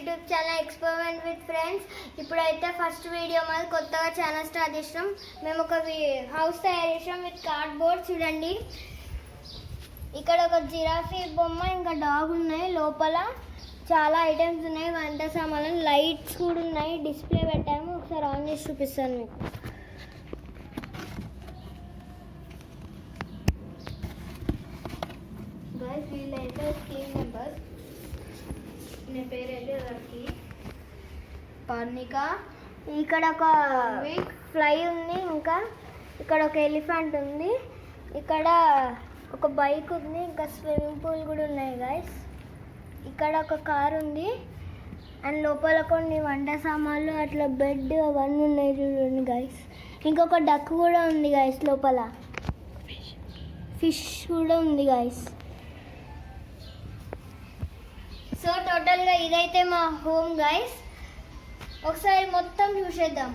YouTube channel experiment with friends. ఇప్పుడైతే first video మాది కొత్తగా ఛానల్ స్టార్ట్ చేసినాం. మేము ఒక హౌస్ తయారు చేసినాం విత్ కార్డ్బోర్డ్. చూడండి, ఇక్కడ ఒక జిరాఫీ బొమ్మ ఇంకా డాగ్ ఉన్నాయి. లోపల చాలా ఐటమ్స్ ఉన్నాయి, వంట సామాన్లు, లైట్స్ కూడా ఉన్నాయి. డిస్ప్లే పెట్టాము, ఒకసారి ఆన్ చేసి చూపిస్తాను మీకు. గైస్, వీళ్ళైతే టీమ్ మెంబర్స్. నా పేరు అయితే రక్కీ, పర్ణిక. ఇక్కడ ఒక ఫ్లై ఉంది, ఇంకా ఇక్కడ ఒక ఎలిఫెంట్ ఉంది, ఇక్కడ ఒక బైక్ ఉంది, ఇంకా స్విమ్మింగ్ పూల్ కూడా ఉన్నాయి గైస్. ఇక్కడ ఒక కార్ ఉంది అండ్ లోపల కొన్ని వంట సామాన్లు, అట్లా బెడ్ అవన్నీ ఉన్నాయి చూడండి గైస్. ఇంకొక డక్ కూడా ఉంది గైస్, లోపల ఫిష్ కూడా ఉంది గైస్. సో టోటల్గా ఇదైతే మా హోమ్ గైస్. ఒకసారి మొత్తం చూసేద్దాం.